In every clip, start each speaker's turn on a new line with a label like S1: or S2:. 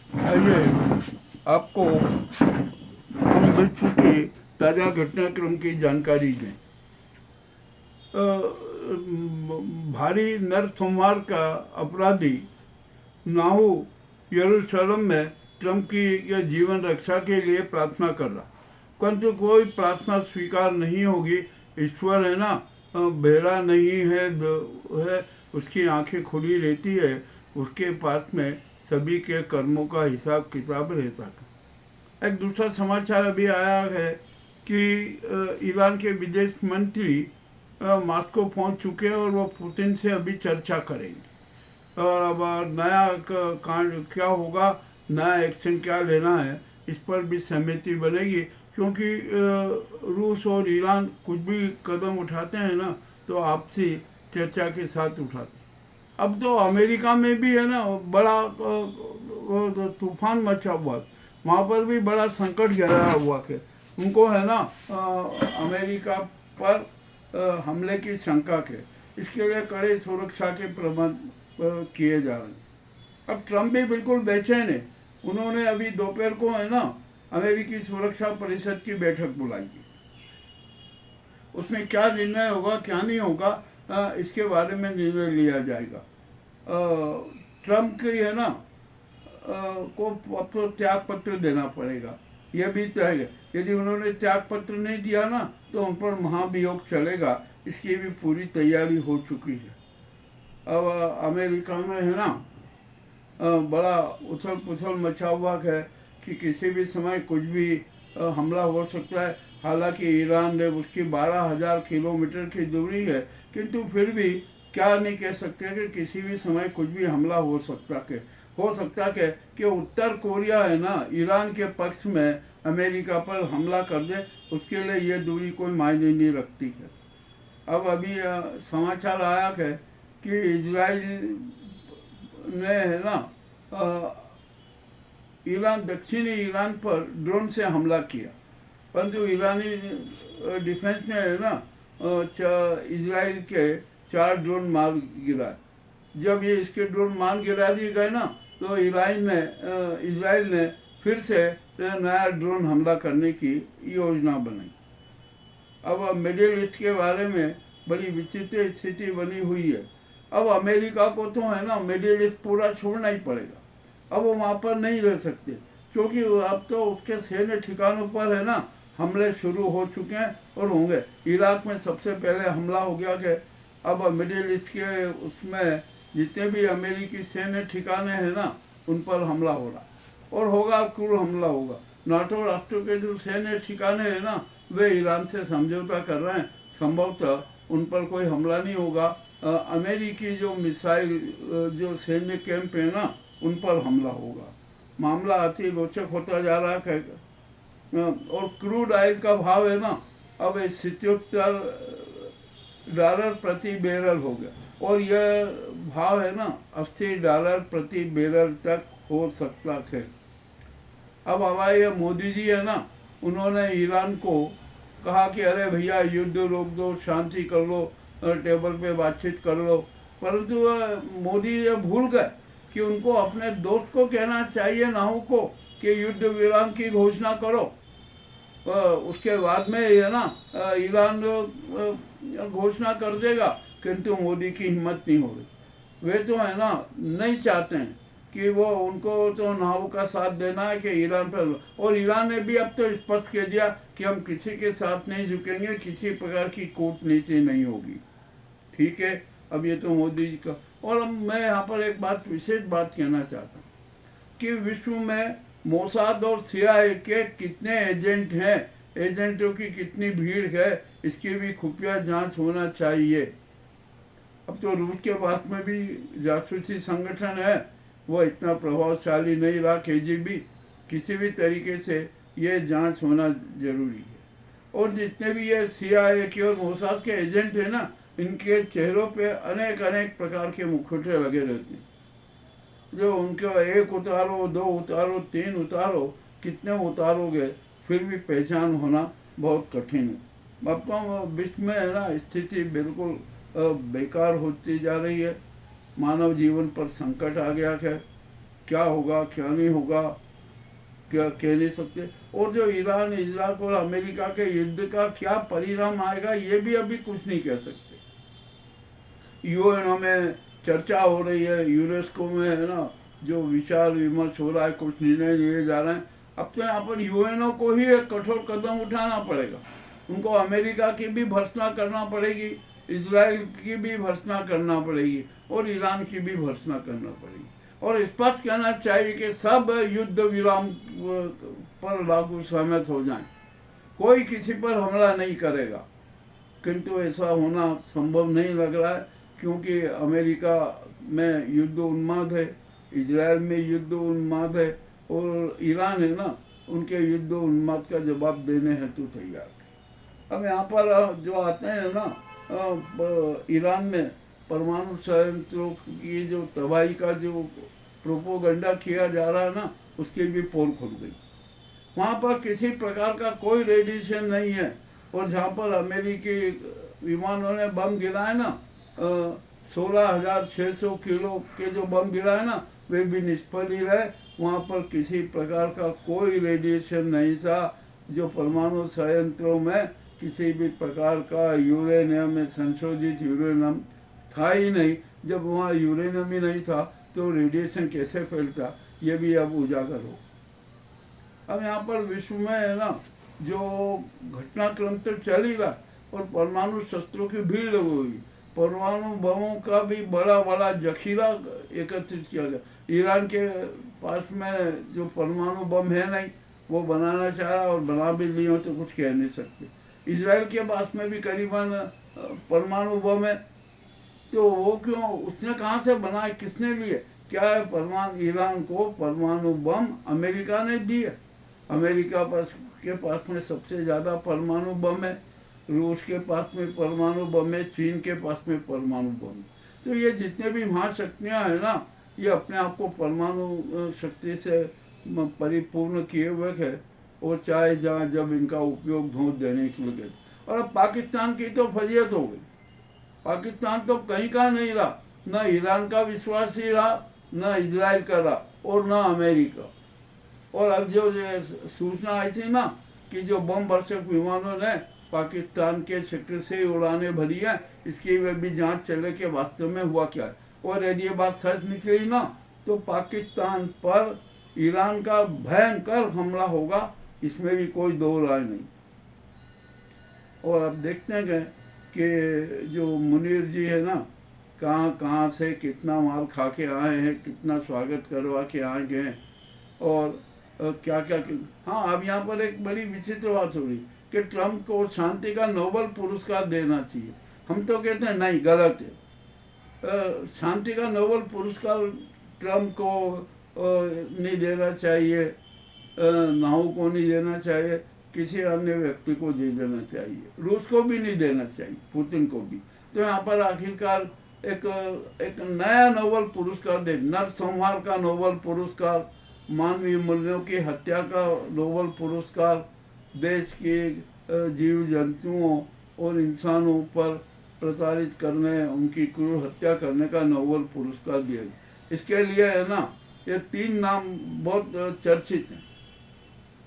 S1: आइए आपको हम विश्व के ताज़ा घटनाक्रम की जानकारी दें। भारी नरसंहार का अपराधी नाहू यरूशलेम में ट्रंप की जीवन रक्षा के लिए प्रार्थना कर रहा, परंतु कोई प्रार्थना स्वीकार नहीं होगी। ईश्वर है ना, बहरा नहीं है, उसकी आंखें खुली रहती है, उसके पास में सभी के कर्मों का हिसाब किताब रहता है। एक दूसरा समाचार अभी आया है कि ईरान के विदेश मंत्री मॉस्को पहुंच चुके हैं और वो पुतिन से अभी चर्चा करेंगे। और अब नया कांड क्या होगा, नया एक्शन क्या लेना है, इस पर भी सहमति बनेगी, क्योंकि रूस और ईरान कुछ भी कदम उठाते हैं ना तो आपसी चर्चा के साथ उठाते हैं। अब तो अमेरिका में भी है ना बड़ा तूफान मचा हुआ, वहाँ पर भी बड़ा संकट गहरा हुआ है। उनको है ना अमेरिका पर हमले की शंका के, इसके लिए कड़े सुरक्षा के प्रबंध किए जा रहे हैं। अब ट्रंप भी बिल्कुल बेचैन है। उन्होंने अभी दोपहर को है ना अमेरिकी सुरक्षा परिषद की बैठक बुलाई है। उसमें क्या निर्णय होगा क्या नहीं होगा, इसके बारे में निर्णय लिया जाएगा। ट्रंप की है ना को त्याग पत्र देना पड़ेगा, यह भी तय है। यदि उन्होंने त्याग पत्र नहीं दिया ना तो उन पर महाभियोग चलेगा, इसकी भी पूरी तैयारी हो चुकी है। अब अमेरिका में है ना बड़ा उछल पुछल मचा हुआ है कि किसी भी समय कुछ भी हमला हो सकता है। हालांकि ईरान ने उसकी 12,000 किलोमीटर की दूरी है, किंतु फिर भी क्या नहीं कह सकते कि किसी भी समय कुछ भी हमला हो सकता है कि उत्तर कोरिया है ना ईरान के पक्ष में अमेरिका पर हमला कर दे, उसके लिए ये दूरी कोई मायने नहीं रखती है। अब अभी समाचार आया है कि इजराइल ने है ना दक्षिणी ईरान पर ड्रोन से हमला किया, परंतु ईरानी डिफेंस ने है ना इजराइल के 4 ड्रोन मार गिराए। जब ये इसके ड्रोन मार गिरा दिए गए ना तो इजराइल ने फिर से नया ड्रोन हमला करने की योजना बनाई। अब मिडिल ईस्ट के बारे में बड़ी विचित्र स्थिति बनी हुई है। अब अमेरिका को तो है ना मिडिल ईस्ट पूरा छोड़ना ही पड़ेगा। अब वो वहाँ पर नहीं रह सकते, क्योंकि अब तो उसके सैन्य ठिकानों पर है ना हमले शुरू हो चुके हैं और होंगे। इराक में सबसे पहले हमला हो गया कि अब मिडिल ईस्ट के उसमें जितने भी अमेरिकी सैन्य ठिकाने हैं ना उन पर हमला हो रहा और होगा, क्रूर हमला होगा। नाटो राष्ट्रों के जो सैन्य ठिकाने हैं ना वे ईरान से समझौता कर रहे हैं, संभवतः उन पर कोई हमला नहीं होगा। अमेरिकी जो मिसाइल जो सैन्य कैंप है ना उन पर हमला होगा। मामला अति रोचक होता जा रहा है। और क्रूड ऑयल का भाव है ना अब $77 प्रति बैरल हो गया और यह भाव है ना $80 प्रति बैरल तक हो सकता है। अब हमारे ये मोदी जी है ना उन्होंने ईरान को कहा कि अरे भैया युद्ध रोक दो, शांति कर लो, टेबल पे बातचीत कर लो, परंतु मोदी ये भूल गए कि उनको अपने दोस्त को कहना चाहिए नाहू को कि युद्ध विराम की घोषणा करो। उसके बाद में ये ना ईरान घोषणा कर देगा, किंतु मोदी की हिम्मत नहीं हो रही। वे तो है ना नहीं चाहते हैं कि वो उनको तो नाहू का साथ देना है कि ईरान पर, और ईरान ने भी अब तो स्पष्ट कह दिया कि हम किसी के साथ नहीं झुकेंगे, किसी प्रकार की कूटनीति नहीं होगी। ठीक है, अब ये तो मोदी जी का। और अब मैं यहाँ पर एक विशेष बात कहना चाहता हूँ कि विश्व में मोसाद और CIA के कितने एजेंट हैं, एजेंटों की कितनी भीड़ है, इसकी भी खुफिया जांच होना चाहिए। अब तो रूस के पास में भी जासूसी संगठन है, वो इतना प्रभावशाली नहीं रहा KGB। किसी भी तरीके से ये जांच होना जरूरी है। और जितने भी ये CIA के और मोसाद के एजेंट हैं ना इनके चेहरों पे अनेक प्रकार के मुखौटे लगे रहते हैं। जो उनके 1 उतारो, 2 उतारो, 3 उतारो, कितने उतारोगे फिर भी पहचान होना बहुत कठिन है। अब तो विश्व में है ना स्थिति बिल्कुल बेकार होती जा रही है। मानव जीवन पर संकट आ गया है। क्या होगा क्या नहीं होगा क्या कह नहीं सकते। और जो ईरान, इजराक और अमेरिका के युद्ध का क्या परिणाम आएगा ये भी अभी कुछ नहीं कह सकते। यूएनओ में चर्चा हो रही है, यूनेस्को में है ना जो विचार विमर्श हो रहा है, कुछ निर्णय लिए जा रहे हैं। अब तो यहाँ पर यूएनओ को ही एक कठोर कदम उठाना पड़ेगा। उनको अमेरिका की भी भर्त्सना करना पड़ेगी, इजराइल की भी भर्त्सना करना पड़ेगी और ईरान की भी भर्त्सना करना पड़ेगी। और स्पष्ट कहना चाहिए कि सब युद्ध विराम पर लागू सहमत हो जाएं, कोई किसी पर हमला नहीं करेगा। किंतु ऐसा होना संभव नहीं लग रहा है, क्योंकि अमेरिका में युद्ध उन्माद है, इजराइल में युद्ध उन्माद है और ईरान है ना उनके युद्ध उन्माद का जवाब देने हेतु तैयार है। अब यहाँ पर जो आते हैं ना ईरान में परमाणु संयंत्रों की जो तबाही का जो प्रोपोगंडा किया जा रहा है ना उसकी भी पोल खुल गई। वहाँ पर किसी प्रकार का कोई रेडिएशन नहीं है और जहाँ पर अमेरिकी विमानों ने बम गिराए ना 16,600 किलो के जो बम गिराए ना वे भी निष्फल ही रहे। वहाँ पर किसी प्रकार का कोई रेडिएशन नहीं था। जो परमाणु संयंत्रों में किसी भी प्रकार का यूरेनियम में संशोधित यूरेनियम था ही नहीं। जब वहाँ यूरेनियम ही नहीं था तो रेडिएशन कैसे फैलता, ये भी अब उजागर हो। अब यहाँ पर विश्व में है ना जो घटनाक्रम तो चल ही रहा और परमाणु शस्त्रों की भीड़ लगी हुई, परमाणु बमों का भी बड़ा बड़ा जखीरा एकत्रित किया गया। ईरान के पास में जो परमाणु बम है नहीं वो बनाना चाह रहा और बना भी लिए हो तो कुछ कह नहीं सकते। इजराइल के पास में भी करीबन परमाणु बम है, तो वो क्यों, उसने कहाँ से बनाए, किसने लिए, क्या है परमाणु, ईरान को परमाणु बम अमेरिका ने दिए। अमेरिका के पास में सबसे ज़्यादा परमाणु बम है, रूस के पास में परमाणु बम है, चीन के पास में परमाणु बम है। तो ये जितने भी महाशक्तियाँ हैं ना ये अपने आप को परमाणु शक्ति से परिपूर्ण किए हुए है और चाहे जहाँ जब इनका उपयोग धोंक देने के लिए। और अब पाकिस्तान की तो फजीयत हो गई। पाकिस्तान तो कहीं का नहीं रहा, न ईरान का विश्वास ही रहा, न इजराइल का रहा और न अमेरिका। और अब जो सूचना आई थी ना कि जो बम वर्षक विमानों ने पाकिस्तान के क्षेत्र से उड़ानें भरी है, इसकी वे भी जांच चले कि वास्तव में हुआ क्या है। और यदि ये बात सच निकली ना तो पाकिस्तान पर ईरान का भयंकर हमला होगा, इसमें भी कोई दो राय नहीं। और अब देखते हैं कि जो मुनीर जी है ना कहाँ कहाँ से कितना माल खा के आए हैं, कितना स्वागत करवा के आए हैं और क्या क्या। हाँ, अब यहाँ पर एक बड़ी विचित्र बात हो रही कि ट्रम्प को शांति का नोबेल पुरस्कार देना चाहिए। हम तो कहते हैं नहीं, गलत है। शांति का नोबेल पुरस्कार ट्रम्प को नहीं देना चाहिए, नाहू को नहीं देना चाहिए, किसी अन्य व्यक्ति को दे देना चाहिए, रूस को भी नहीं देना चाहिए, पुतिन को भी। तो यहाँ पर आखिरकार एक नया नोबेल पुरस्कार दे, नरसंहार का नोबेल पुरस्कार, मानवीय मूल्यों की हत्या का नोबेल पुरस्कार, देश के जीव जंतुओं और इंसानों पर प्रताड़ित करने, उनकी क्रूर हत्या करने का नोबेल पुरस्कार दिया गया। इसके लिए है ना ये 3 नाम बहुत चर्चित हैं।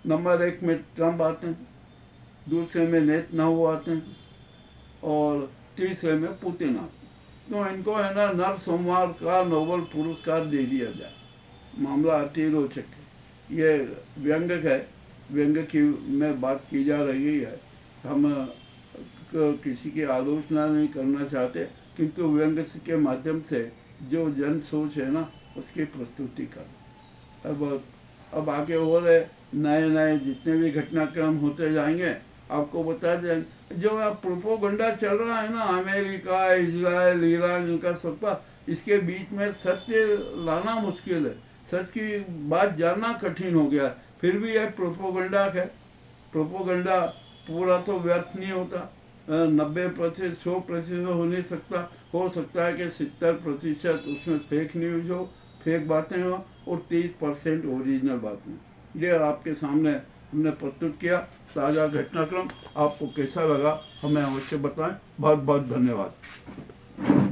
S1: नंबर 1 में ट्रम्प आते हैं, दूसरे में नेतन्याहू आते हैं और तीसरे में पुतिन आते हैं। तो इनको है ना नरसंहार का नोबेल पुरस्कार दे दिया जाए। मामला अति रोचक है, ये व्यंग्य है, व्यंग्य की में बात की जा रही है। हम किसी की आलोचना नहीं करना चाहते, किंतु व्यंग्य के माध्यम से जो जन सोच है ना उसकी प्रस्तुति कर। अब आगे और नए नए जितने भी घटनाक्रम होते जाएंगे आपको बता देंगे। जो प्रोपोगंडा चल रहा है ना अमेरिका, इजराइल, ईरान, इनका सबका, इसके बीच में सत्य लाना मुश्किल है, सच की बात जानना कठिन हो गया। फिर भी यह प्रोपोगंडा है। प्रोपोगंडा पूरा तो व्यर्थ नहीं होता, 90% 100% हो नहीं सकता। हो सकता है कि 70% उसमें फेक न्यूज हो, फेक बातें हो और 30% ओरिजिनल बातें। ये आपके सामने हमने प्रस्तुत किया ताज़ा घटनाक्रम। आपको कैसा लगा हमें अवश्य बताएं। बहुत बहुत धन्यवाद।